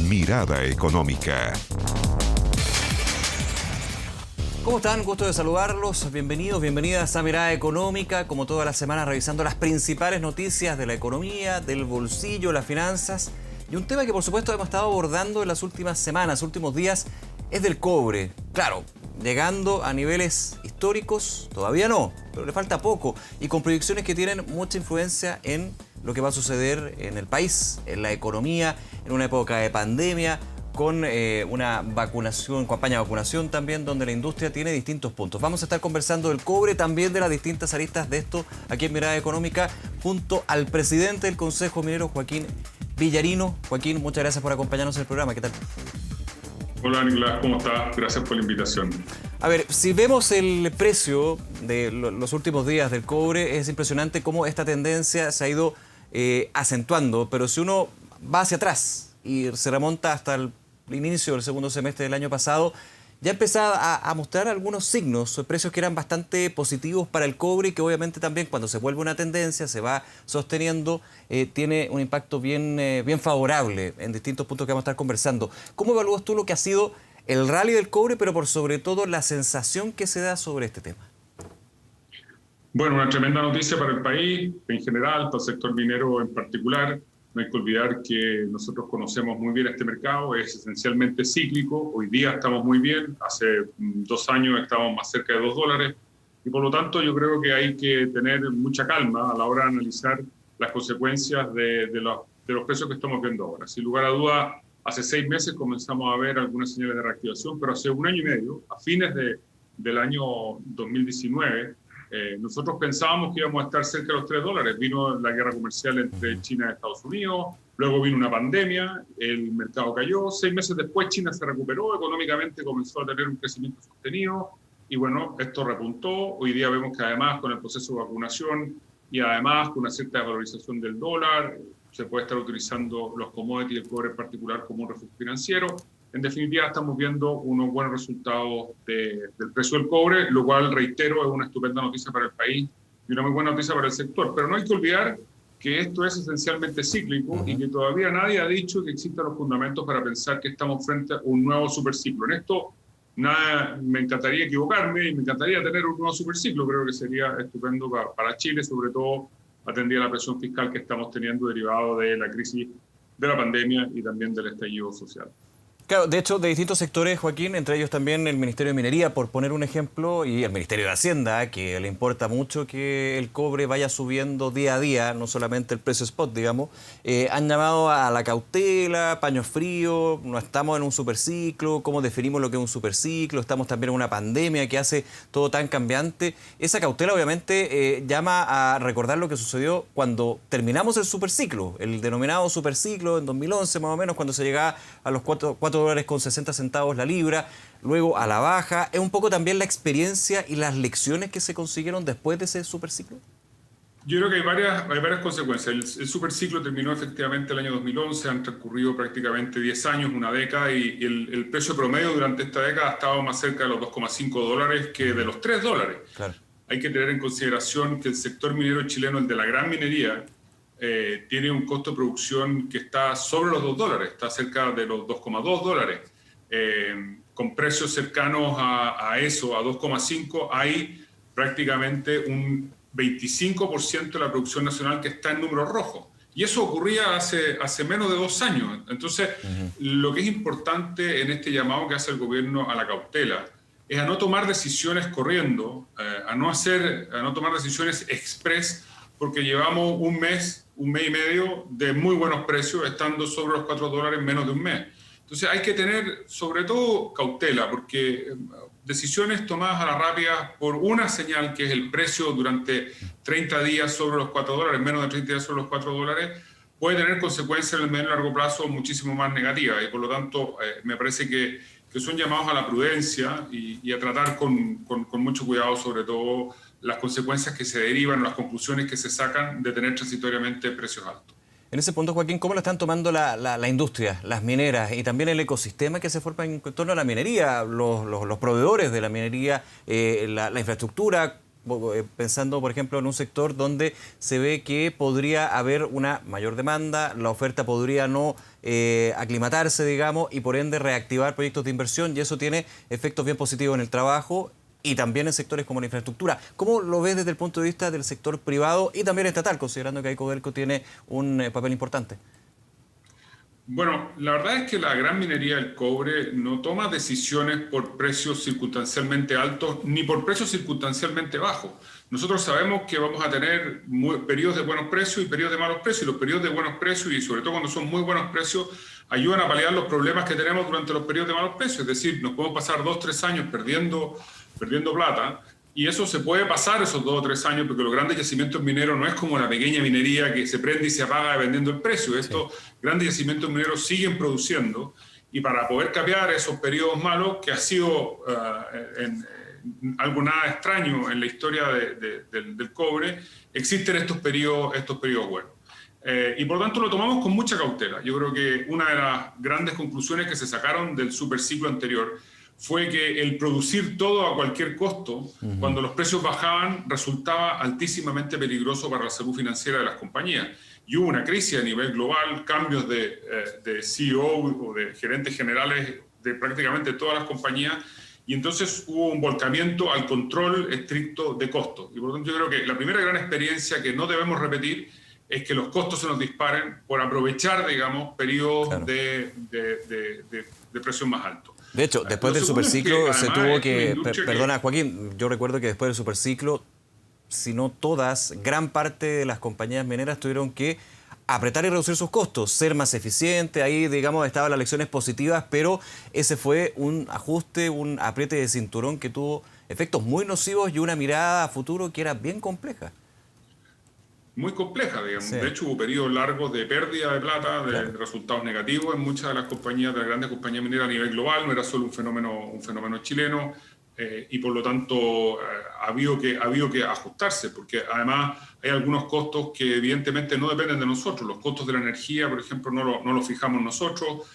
Mirada Económica. ¿Cómo están? Gusto de saludarlos. Bienvenidos, bienvenidas a Mirada Económica. Como todas las semanas, revisando las principales noticias de la economía, del bolsillo, las finanzas. Y un tema que, por supuesto, hemos estado abordando en las últimas semanas, últimos días, es del cobre. Claro, llegando a niveles históricos, todavía no, pero le falta poco. Y con proyecciones que tienen mucha influencia en lo que va a suceder en el país, en la economía, en una época de pandemia, con una vacunación, campaña de vacunación también, donde la industria tiene distintos puntos. Vamos a estar conversando del cobre, también de las distintas aristas de esto, aquí en Mirada Económica, junto al presidente del Consejo Minero, Joaquín Villarino. Joaquín, muchas gracias por acompañarnos en el programa. ¿Qué tal? Hola Nicolás, ¿cómo estás? Gracias por la invitación. A ver, si vemos el precio de los últimos días del cobre, es impresionante cómo esta tendencia se ha ido acentuando, pero si uno va hacia atrás y se remonta hasta el inicio del segundo semestre del año pasado, ya empezaba a mostrar algunos signos, precios que eran bastante positivos para el cobre y que obviamente también cuando se vuelve una tendencia, se va sosteniendo, tiene un impacto bien favorable en distintos puntos que vamos a estar conversando. ¿Cómo evalúas tú lo que ha sido el rally del cobre, pero por sobre todo la sensación que se da sobre este tema? Bueno, una tremenda noticia para el país en general, para el sector minero en particular. No hay que olvidar que nosotros conocemos muy bien este mercado, es esencialmente cíclico. Hoy día estamos muy bien, hace 2 años estábamos más cerca de $2 y por lo tanto yo creo que hay que tener mucha calma a la hora de analizar las consecuencias de los precios que estamos viendo ahora. Sin lugar a duda, hace 6 meses comenzamos a ver algunas señales de reactivación, pero hace 1 año y medio, a fines del año 2019, nosotros pensábamos que íbamos a estar cerca de los $3. Vino la guerra comercial entre China y Estados Unidos, luego vino una pandemia, el mercado cayó, 6 meses después China se recuperó, económicamente comenzó a tener un crecimiento sostenido y bueno, esto repuntó. Hoy día vemos que además con el proceso de vacunación y además con una cierta valorización del dólar, se puede estar utilizando los commodities, el cobre en particular, como un refugio financiero. En definitiva, estamos viendo unos buenos resultados del precio del cobre, lo cual, reitero, es una estupenda noticia para el país y una muy buena noticia para el sector. Pero no hay que olvidar que esto es esencialmente cíclico y que todavía nadie ha dicho que existan los fundamentos para pensar que estamos frente a un nuevo superciclo. En esto me encantaría equivocarme y me encantaría tener un nuevo superciclo. Creo que sería estupendo para Chile, sobre todo atendida a la presión fiscal que estamos teniendo derivado de la crisis de la pandemia y también del estallido social. Claro, de hecho, de distintos sectores, Joaquín, entre ellos también el Ministerio de Minería, por poner un ejemplo, y el Ministerio de Hacienda, que le importa mucho que el cobre vaya subiendo día a día, no solamente el precio spot, digamos, han llamado a la cautela, paño frío, no estamos en un superciclo, ¿cómo definimos lo que es un superciclo? Estamos también en una pandemia que hace todo tan cambiante. Esa cautela, obviamente, llama a recordar lo que sucedió cuando terminamos el superciclo, el denominado superciclo en 2011, más o menos, cuando se llegaba a los $4.60 la libra, luego a la baja. ¿Es un poco también la experiencia y las lecciones que se consiguieron después de ese superciclo? Yo creo que hay varias consecuencias. El superciclo terminó efectivamente el año 2011, han transcurrido prácticamente 10 años, una década, y el precio promedio durante esta década ha estado más cerca de los $2,5 que de los $3. Claro. Hay que tener en consideración que el sector minero chileno, el de la gran minería, tiene un costo de producción que está sobre los $2, está cerca de los $2,2. Con precios cercanos a eso, a 2,5, hay prácticamente un 25% de la producción nacional que está en números rojos. Y eso ocurría hace menos de 2 años. Entonces, lo que es importante en este llamado que hace el gobierno a la cautela es a no tomar decisiones corriendo, a no tomar decisiones express, porque llevamos un mes y medio de muy buenos precios, estando sobre los $4 en menos de un mes. Entonces hay que tener sobre todo cautela, porque decisiones tomadas a la rápida por una señal que es el precio durante 30 días sobre los $4, menos de 30 días sobre los $4, puede tener consecuencias en el medio y largo plazo muchísimo más negativas. Y por lo tanto me parece que son llamados a la prudencia y a tratar con mucho cuidado, sobre todo las consecuencias que se derivan, las conclusiones que se sacan de tener transitoriamente precios altos. En ese punto, Joaquín, ¿cómo lo están tomando la industria, las mineras y también el ecosistema que se forma en torno a la minería, los proveedores de la minería, la infraestructura? pensando, por ejemplo, en un sector donde se ve que podría haber una mayor demanda, la oferta podría no aclimatarse, digamos, y por ende reactivar proyectos de inversión, y eso tiene efectos bien positivos en el trabajo y también en sectores como la infraestructura. ¿Cómo lo ves desde el punto de vista del sector privado y también estatal, considerando que ahí Codelco tiene un papel importante? Bueno, la verdad es que la gran minería del cobre no toma decisiones por precios circunstancialmente altos ni por precios circunstancialmente bajos. Nosotros sabemos que vamos a tener periodos de buenos precios y periodos de malos precios. Y los periodos de buenos precios, y sobre todo cuando son muy buenos precios, ayudan a paliar los problemas que tenemos durante los periodos de malos precios. Es decir, nos podemos pasar 2 o 3 años perdiendo plata. Y eso se puede pasar esos 2 o 3 años, porque los grandes yacimientos mineros no es como la pequeña minería que se prende y se apaga dependiendo del precio. Estos grandes yacimientos mineros siguen produciendo, y para poder cambiar esos periodos malos, que ha sido algo nada extraño en la historia del cobre, existen estos periodos buenos. Y por lo tanto lo tomamos con mucha cautela. Yo creo que una de las grandes conclusiones que se sacaron del superciclo anterior fue que el producir todo a cualquier costo, cuando los precios bajaban, resultaba altísimamente peligroso para la salud financiera de las compañías. Y hubo una crisis a nivel global, cambios de CEO o de gerentes generales de prácticamente todas las compañías, y entonces hubo un volcamiento al control estricto de costos. Y por lo tanto yo creo que la primera gran experiencia que no debemos repetir es que los costos se nos disparen por aprovechar, digamos, periodos de precios más altos. De hecho, después del superciclo se tuvo que... Perdona, Joaquín, yo recuerdo que después del superciclo, si no todas, gran parte de las compañías mineras tuvieron que apretar y reducir sus costos, ser más eficientes. Ahí, digamos, estaban las lecciones positivas, pero ese fue un ajuste, un apriete de cinturón que tuvo efectos muy nocivos y una mirada a futuro que era bien compleja. Muy compleja, digamos. Sí. De hecho, hubo periodos largos de pérdida de plata, de resultados negativos en muchas de las compañías, de las grandes compañías mineras a nivel global. No era solo un fenómeno chileno, y por lo tanto ha habido que ajustarse, porque además hay algunos costos que evidentemente no dependen de nosotros. Los costos de la energía, por ejemplo, no los fijamos nosotros.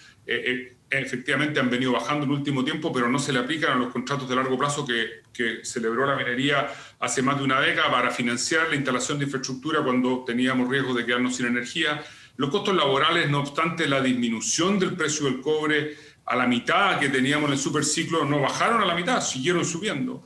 Efectivamente han venido bajando en el último tiempo, pero no se le aplican a los contratos de largo plazo que celebró la minería hace más de una década para financiar la instalación de infraestructura cuando teníamos riesgo de quedarnos sin energía. Los costos laborales, no obstante la disminución del precio del cobre a la mitad que teníamos en el superciclo, no bajaron a la mitad, siguieron subiendo.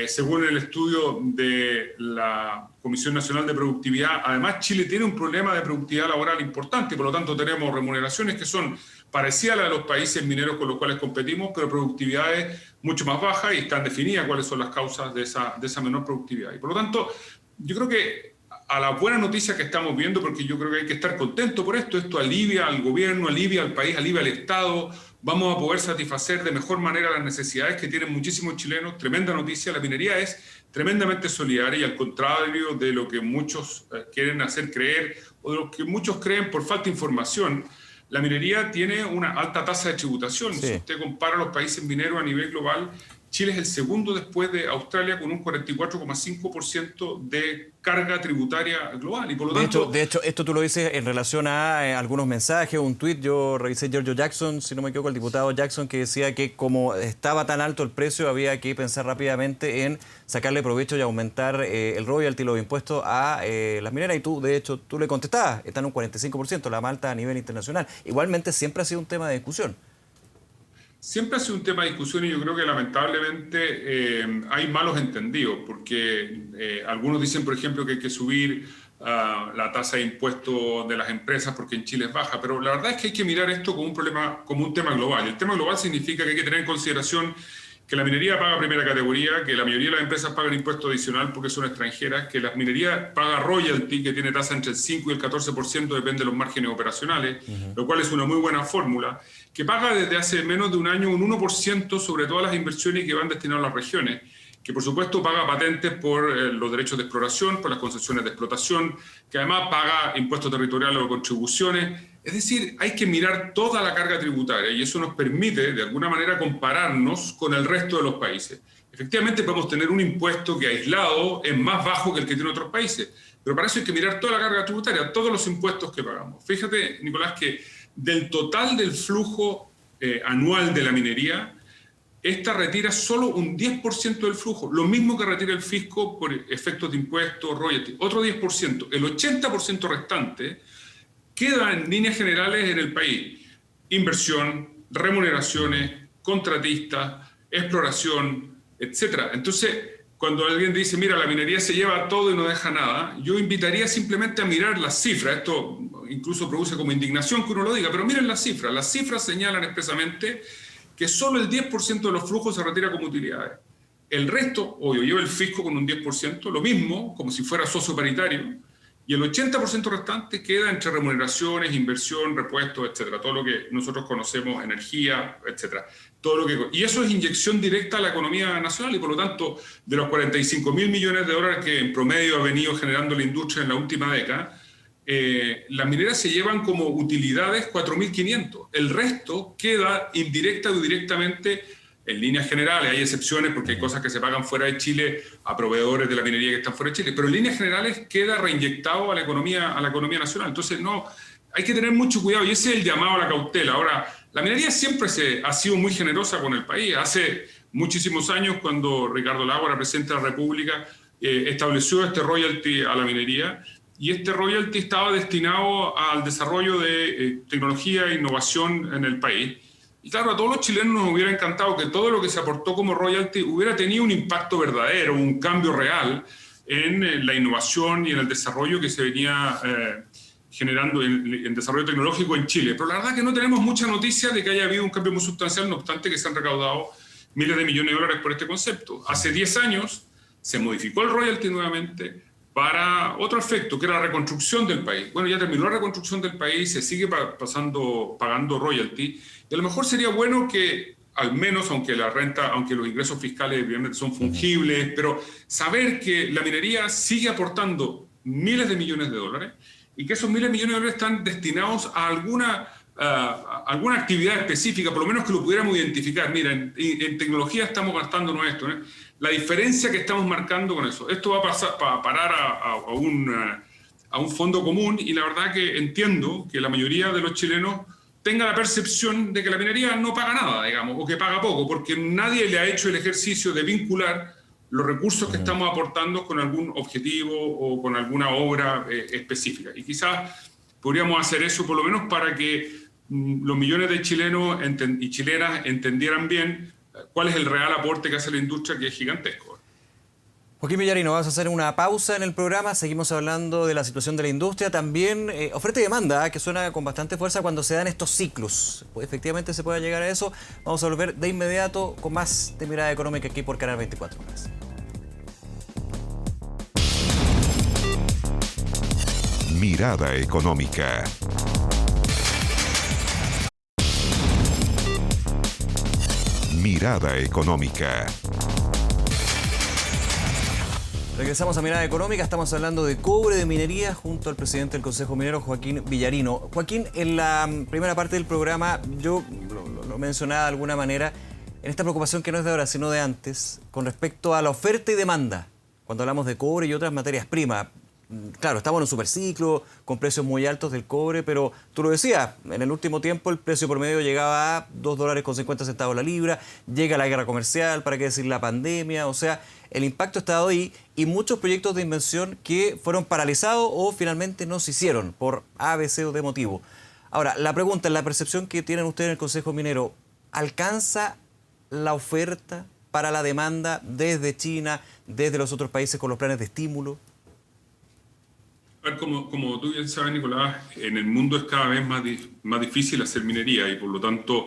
Según el estudio de la Comisión Nacional de Productividad, además Chile tiene un problema de productividad laboral importante, por lo tanto tenemos remuneraciones que son parecidas a las de los países mineros con los cuales competimos, pero productividades mucho más bajas, y están definidas cuáles son las causas de esa menor productividad. Y por lo tanto, yo creo que a la buena noticia que estamos viendo, porque yo creo que hay que estar contento por esto alivia al gobierno, alivia al país, alivia al Estado. Vamos a poder satisfacer de mejor manera las necesidades que tienen muchísimos chilenos. Tremenda noticia. La minería es tremendamente solidaria, y al contrario de lo que muchos quieren hacer creer, o de lo que muchos creen por falta de información, la minería tiene una alta tasa de tributación. Sí. Si usted compara los países mineros a nivel global, Chile es el segundo después de Australia, con un 44,5% de carga tributaria global. Y por lo tanto, de hecho, esto tú lo dices en relación a algunos mensajes, un tuit. Yo revisé Giorgio Jackson, si no me equivoco, el diputado Jackson, que decía que como estaba tan alto el precio, había que pensar rápidamente en sacarle provecho y aumentar el royalty, los impuestos a las mineras. Y tú, de hecho, tú le contestabas, está en un 45%, la malta a nivel internacional. Igualmente siempre ha sido un tema de discusión. Siempre ha sido un tema de discusión, y yo creo que lamentablemente hay malos entendidos, porque algunos dicen, por ejemplo, que hay que subir la tasa de impuestos de las empresas porque en Chile es baja, pero la verdad es que hay que mirar esto como un tema global. Y el tema global significa que hay que tener en consideración que la minería paga primera categoría, que la mayoría de las empresas pagan impuesto adicional porque son extranjeras, que la minería paga royalty, que tiene tasa entre el 5 y el 14%, depende de los márgenes operacionales, lo cual es una muy buena fórmula, que paga desde hace menos de un año un 1% sobre todas las inversiones que van destinadas a las regiones, que por supuesto paga patentes por los derechos de exploración, por las concesiones de explotación, que además paga impuestos territoriales o contribuciones. Es decir, hay que mirar toda la carga tributaria, y eso nos permite de alguna manera compararnos con el resto de los países. Efectivamente podemos tener un impuesto que aislado es más bajo que el que tienen otros países, pero para eso hay que mirar toda la carga tributaria, todos los impuestos que pagamos. Fíjate, Nicolás, que del total del flujo anual de la minería, esta retira solo un 10% del flujo, lo mismo que retira el fisco por efectos de impuestos, royalties, otro 10%. El 80% restante queda en líneas generales en el país. Inversión, remuneraciones, contratistas, exploración, etc. Entonces, cuando alguien dice, mira, la minería se lleva todo y no deja nada, yo invitaría simplemente a mirar las cifras. Esto incluso produce como indignación que uno lo diga, pero miren las cifras. Las cifras señalan expresamente que solo el 10% de los flujos se retira como utilidades. El resto, obvio, lleva el fisco con un 10%, lo mismo, como si fuera socio paritario, y el 80% restante queda entre remuneraciones, inversión, repuestos, etcétera, todo lo que nosotros conocemos, energía, etcétera. Y eso es inyección directa a la economía nacional y por lo tanto, de los 45.000 millones de dólares que en promedio ha venido generando la industria en la última década, las mineras se llevan como utilidades 4.500. El resto queda indirecta o directamente en líneas generales. Hay excepciones porque hay cosas que se pagan fuera de Chile a proveedores de la minería que están fuera de Chile, pero en líneas generales queda reinyectado a la economía nacional. Entonces hay que tener mucho cuidado y ese es el llamado a la cautela. Ahora, la minería siempre ha sido muy generosa con el país. Hace muchísimos años, cuando Ricardo Lagos era presidente de la República, estableció este royalty a la minería. Y este royalty estaba destinado al desarrollo de tecnología e innovación en el país. Y claro, a todos los chilenos nos hubiera encantado que todo lo que se aportó como royalty hubiera tenido un impacto verdadero, un cambio real en la innovación y en el desarrollo que se venía generando en desarrollo tecnológico en Chile. Pero la verdad es que no tenemos mucha noticia de que haya habido un cambio muy sustancial, no obstante que se han recaudado miles de millones de dólares por este concepto. Hace 10 años se modificó el royalty nuevamente para otro efecto, que era la reconstrucción del país. Bueno, ya terminó la reconstrucción del país, se sigue pagando royalty, y a lo mejor sería bueno que, al menos, aunque los ingresos fiscales evidentemente son fungibles, pero saber que la minería sigue aportando miles de millones de dólares, y que esos miles de millones de dólares están destinados a alguna actividad específica, por lo menos que lo pudiéramos identificar. Mira, en tecnología estamos gastándonos esto, ¿eh? La diferencia que estamos marcando con eso. Esto va a parar a un fondo común y la verdad que entiendo que la mayoría de los chilenos tenga la percepción de que la minería no paga nada, digamos, o que paga poco, porque nadie le ha hecho el ejercicio de vincular los recursos que estamos aportando con algún objetivo o con alguna obra específica. Y quizás podríamos hacer eso por lo menos para que los millones de chilenos y chilenas entendieran bien cuál es el real aporte que hace la industria, que es gigantesco. Joaquín Villarino, vamos a hacer una pausa en el programa, seguimos hablando de la situación de la industria, también oferta y demanda, que suena con bastante fuerza cuando se dan estos ciclos. Pues efectivamente se puede llegar a eso. Vamos a volver de inmediato con más de Mirada Económica aquí por Canal 24 Horas. Mirada Económica. Mirada Económica. Regresamos a Mirada Económica, estamos hablando de cobre, de minería, junto al presidente del Consejo Minero, Joaquín Villarino. Joaquín, en la primera parte del programa, yo lo mencionaba de alguna manera, en esta preocupación que no es de ahora, sino de antes, con respecto a la oferta y demanda, cuando hablamos de cobre y otras materias primas. Claro, estamos en un superciclo, con precios muy altos del cobre, pero tú lo decías, en el último tiempo el precio promedio llegaba a $2.50 la libra, llega la guerra comercial, para qué decir la pandemia, o sea, el impacto ha estado ahí y muchos proyectos de inversión que fueron paralizados o finalmente no se hicieron por A, B, C o D motivo. Ahora, la pregunta, la percepción que tienen ustedes en el Consejo Minero, ¿alcanza la oferta para la demanda desde China, desde los otros países con los planes de estímulo? Como tú bien sabes, Nicolás, en el mundo es cada vez más difícil hacer minería y por lo tanto,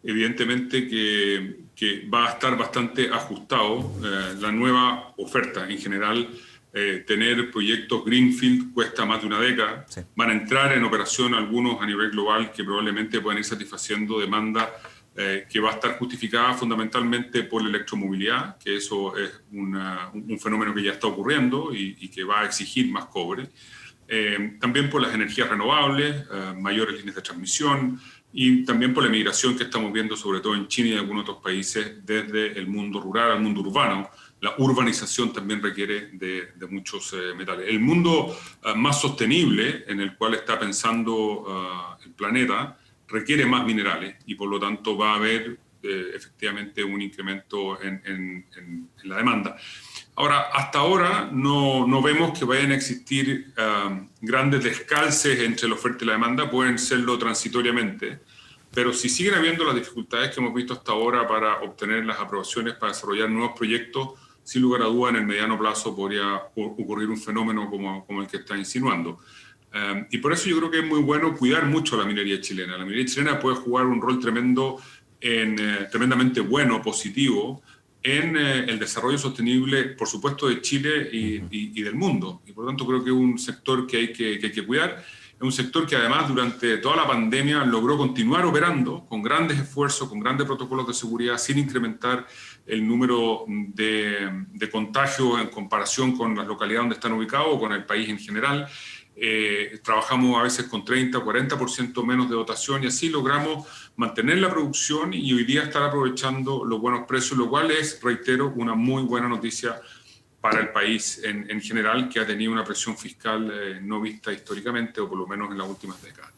evidentemente que va a estar bastante ajustado la nueva oferta. En general, tener proyectos Greenfield cuesta más de una década. Sí. Van a entrar en operación algunos a nivel global que probablemente puedan ir satisfaciendo demanda que va a estar justificada fundamentalmente por la electromovilidad, que eso es un fenómeno que ya está ocurriendo y que va a exigir más cobre. También por las energías renovables, mayores líneas de transmisión y también por la migración que estamos viendo sobre todo en China y en algunos otros países desde el mundo rural al mundo urbano. La urbanización también requiere de muchos metales. El mundo más sostenible en el cual está pensando el planeta requiere más minerales y por lo tanto va a haber efectivamente un incremento en la demanda. Ahora, hasta ahora no vemos que vayan a existir grandes descalces entre la oferta y la demanda, pueden serlo transitoriamente, pero si siguen habiendo las dificultades que hemos visto hasta ahora para obtener las aprobaciones para desarrollar nuevos proyectos, sin lugar a duda en el mediano plazo podría ocurrir un fenómeno como el que está insinuando. Y por eso yo creo que es muy bueno cuidar mucho la minería chilena. La minería chilena puede jugar un rol tremendamente bueno, positivo, en el desarrollo sostenible, por supuesto, de Chile y del mundo. Y por lo tanto creo que es un sector que hay que cuidar. Es un sector que además durante toda la pandemia logró continuar operando con grandes esfuerzos, con grandes protocolos de seguridad, sin incrementar el número de contagios en comparación con las localidades donde están ubicados o con el país en general. Trabajamos a veces con 30 o 40% menos de dotación y así logramos mantener la producción y hoy día estar aprovechando los buenos precios, lo cual es, reitero, una muy buena noticia para el país en general, que ha tenido una presión fiscal no vista históricamente o por lo menos en las últimas décadas.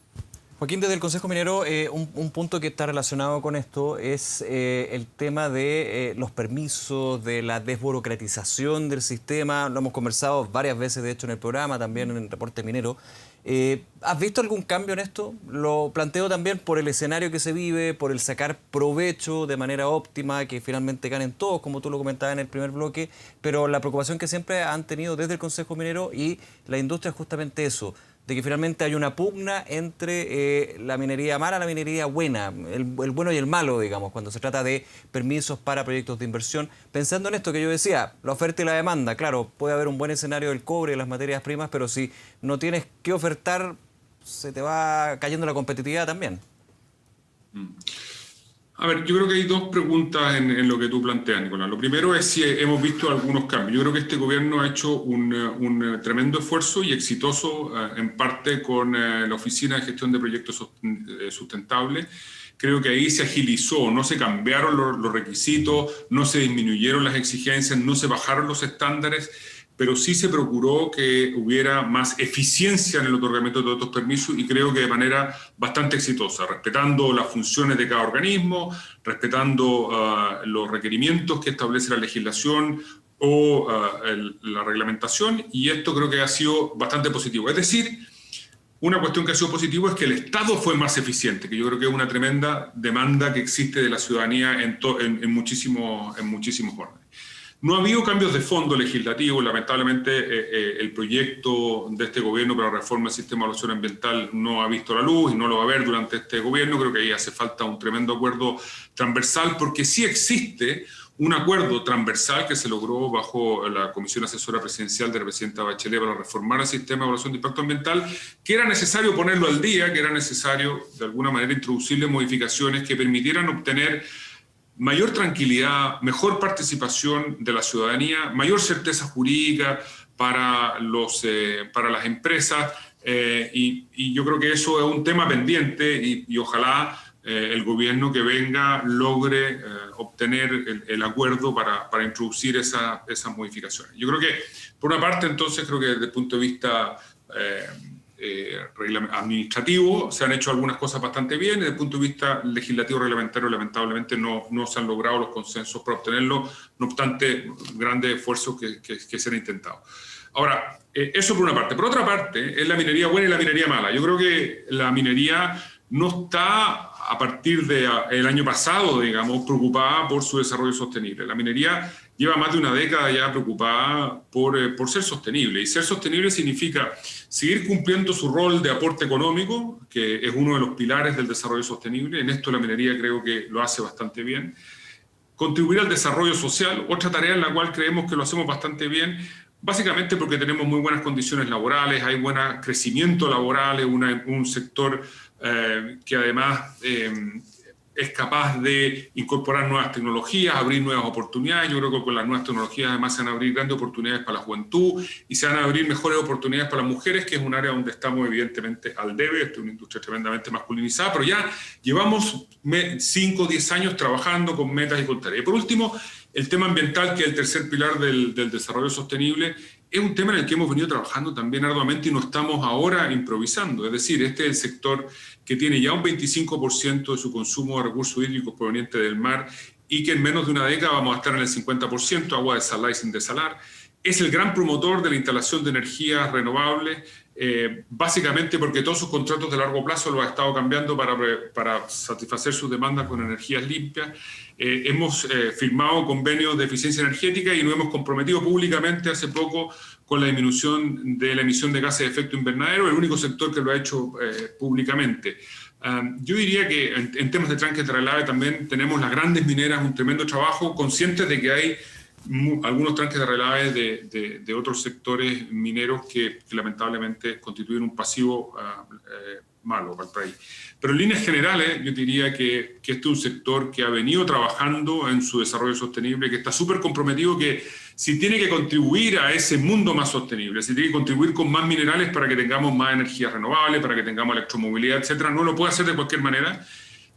Joaquín, desde el Consejo Minero, un punto que está relacionado con esto es el tema de los permisos, de la desburocratización del sistema. Lo hemos conversado varias veces, de hecho, en el programa, también en el Reporte Minero. ¿Has visto algún cambio en esto? Lo planteo también por el escenario que se vive, por el sacar provecho de manera óptima, que finalmente ganen todos, como tú lo comentabas en el primer bloque, pero la preocupación que siempre han tenido desde el Consejo Minero y la industria es justamente eso, de que finalmente hay una pugna entre la minería mala y la minería buena, el bueno y el malo, digamos, cuando se trata de permisos para proyectos de inversión. Pensando en esto que yo decía, la oferta y la demanda, claro, puede haber un buen escenario del cobre y las materias primas, pero si no tienes que ofertar, se te va cayendo la competitividad también. A ver, yo creo que hay dos preguntas en lo que tú planteas, Nicolás. Lo primero es si hemos visto algunos cambios. Yo creo que este gobierno ha hecho un tremendo esfuerzo y exitoso, en parte con la Oficina de Gestión de Proyectos Sustentables. Creo que ahí se agilizó, no se cambiaron los requisitos, no se disminuyeron las exigencias, no se bajaron los estándares, pero sí se procuró que hubiera más eficiencia en el otorgamiento de estos permisos y creo que de manera bastante exitosa, respetando las funciones de cada organismo, respetando los requerimientos que establece la legislación o la reglamentación, y esto creo que ha sido bastante positivo. Es decir, una cuestión que ha sido positiva es que el Estado fue más eficiente, que yo creo que es una tremenda demanda que existe de la ciudadanía en muchísimos órdenes. No ha habido cambios de fondo legislativos. Lamentablemente, el proyecto de este gobierno para la reforma del sistema de evaluación ambiental no ha visto la luz y no lo va a ver durante este gobierno. Creo que ahí hace falta un tremendo acuerdo transversal, porque sí existe un acuerdo transversal que se logró bajo la Comisión Asesora Presidencial de la Presidenta Bachelet para reformar el sistema de evaluación de impacto ambiental, que era necesario ponerlo al día, que era necesario de alguna manera introducirle modificaciones que permitieran obtener mayor tranquilidad, mejor participación de la ciudadanía, mayor certeza jurídica para las empresas, y yo creo que eso es un tema pendiente y ojalá el gobierno que venga logre obtener el acuerdo para introducir esas modificaciones. Yo creo que, por una parte, entonces, creo que desde el punto de vista administrativo se han hecho algunas cosas bastante bien, y desde el punto de vista legislativo reglamentario lamentablemente no se han logrado los consensos para obtenerlo, no obstante grandes esfuerzos que se han intentado. Ahora, eso por una parte. Por otra parte, es la minería buena y la minería mala. Yo creo que la minería no está, a partir del año pasado, digamos, preocupada por su desarrollo sostenible. La minería lleva más de una década ya preocupada por ser sostenible. Y ser sostenible significa seguir cumpliendo su rol de aporte económico, que es uno de los pilares del desarrollo sostenible. En esto la minería creo que lo hace bastante bien. Contribuir al desarrollo social, otra tarea en la cual creemos que lo hacemos bastante bien, básicamente porque tenemos muy buenas condiciones laborales, hay buen crecimiento laboral, es un sector que además es capaz de incorporar nuevas tecnologías, abrir nuevas oportunidades. Yo creo que con las nuevas tecnologías además se van a abrir grandes oportunidades para la juventud y se van a abrir mejores oportunidades para las mujeres, que es un área donde estamos evidentemente al debe. Esta es una industria tremendamente masculinizada, pero ya llevamos 5 o 10 años trabajando con metas y con tareas. Y por último, el tema ambiental, que es el tercer pilar del desarrollo sostenible, es un tema en el que hemos venido trabajando también arduamente y no estamos ahora improvisando. Es decir, este es el sector que tiene ya un 25% de su consumo de recursos hídricos provenientes del mar y que en menos de una década vamos a estar en el 50%, agua desalada y sin desalar. Es el gran promotor de la instalación de energías renovables, básicamente porque todos sus contratos de largo plazo los ha estado cambiando para satisfacer sus demandas con energías limpias. Hemos firmado convenios de eficiencia energética y nos hemos comprometido públicamente hace poco con la disminución de la emisión de gases de efecto invernadero, el único sector que lo ha hecho públicamente. Yo diría que en temas de tranque de relave también tenemos las grandes mineras un tremendo trabajo, conscientes de que hay algunos tranques de relave de otros sectores mineros que lamentablemente constituyen un pasivo malo para el país. Pero en líneas generales yo diría que este es un sector que ha venido trabajando en su desarrollo sostenible, que está súper comprometido, que si tiene que contribuir a ese mundo más sostenible, si tiene que contribuir con más minerales para que tengamos más energías renovables, para que tengamos electromovilidad, etcétera, no lo puede hacer de cualquier manera,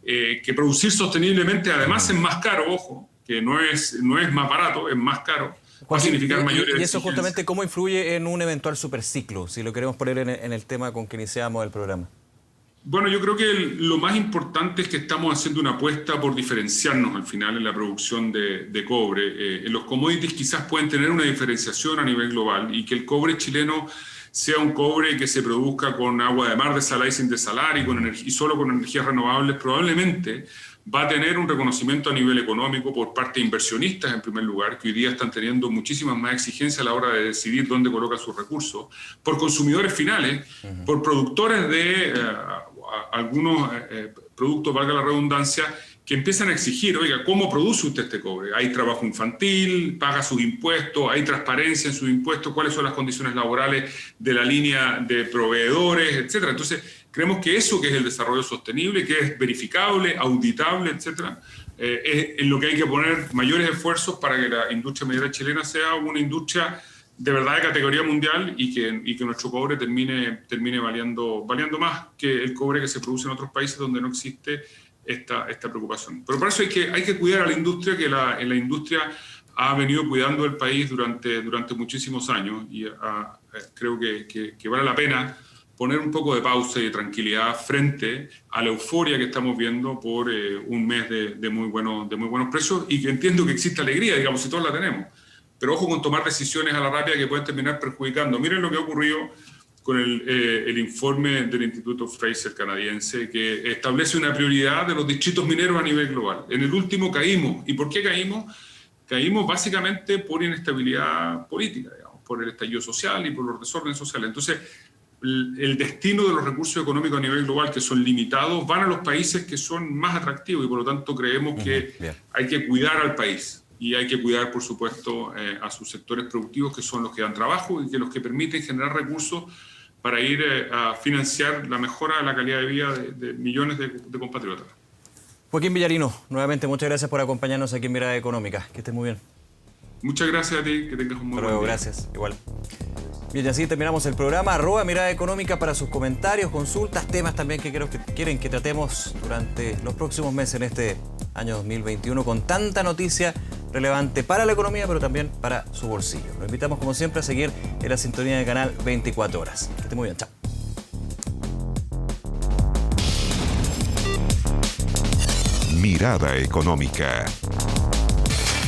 que producir sosteniblemente además es más caro, ojo, que no es más barato, es más caro, va a significar mayores y eso justamente, ¿cómo influye en un eventual superciclo? Si lo queremos poner en el tema con que iniciamos el programa. Bueno, yo creo que lo más importante es que estamos haciendo una apuesta por diferenciarnos al final en la producción de cobre. En los commodities quizás pueden tener una diferenciación a nivel global y que el cobre chileno sea un cobre que se produzca con agua de mar desalada y sin desalar y solo con energías renovables, probablemente va a tener un reconocimiento a nivel económico por parte de inversionistas, en primer lugar, que hoy día están teniendo muchísimas más exigencias a la hora de decidir dónde colocan sus recursos, por consumidores finales, por productores de algunos productos, valga la redundancia, que empiezan a exigir, oiga, ¿cómo produce usted este cobre? ¿Hay trabajo infantil? ¿Paga sus impuestos? ¿Hay transparencia en sus impuestos? ¿Cuáles son las condiciones laborales de la línea de proveedores? Etcétera. Entonces, creemos que eso que es el desarrollo sostenible, que es verificable, auditable, etcétera, es en lo que hay que poner mayores esfuerzos para que la industria minera chilena sea una industria de verdad de categoría mundial y que nuestro cobre termine valiendo más que el cobre que se produce en otros países donde no existe esta preocupación. Pero para eso hay que cuidar a la industria, que la industria ha venido cuidando el país durante muchísimos años y creo que vale la pena poner un poco de pausa y de tranquilidad frente a la euforia que estamos viendo por un mes de muy buenos precios y que entiendo que existe alegría, digamos, si todos la tenemos. Pero ojo con tomar decisiones a la rápida que pueden terminar perjudicando. Miren lo que ha ocurrido con el informe del Instituto Fraser canadiense, que establece una prioridad de los distritos mineros a nivel global. En el último caímos. ¿Y por qué caímos? Caímos básicamente por inestabilidad política, digamos, por el estallido social y por los desórdenes sociales. Entonces, el destino de los recursos económicos a nivel global, que son limitados, van a los países que son más atractivos y por lo tanto creemos que hay que cuidar al país. Y hay que cuidar, por supuesto, a sus sectores productivos, que son los que dan trabajo y que los que permiten generar recursos para ir a financiar la mejora de la calidad de vida de millones de compatriotas. Joaquín Villarino, nuevamente muchas gracias por acompañarnos aquí en Mirada Económica. Que estés muy bien. Muchas gracias a ti, que tengas un muy buen día. Gracias, igual. Bien, y así terminamos el programa. @Mirada Económica para sus comentarios, consultas, temas también que quieren que tratemos durante los próximos meses en este año 2021 con tanta noticia relevante para la economía, pero también para su bolsillo. Los invitamos, como siempre, a seguir en la sintonía del canal 24 horas. Que esté muy bien, chao. Mirada Económica.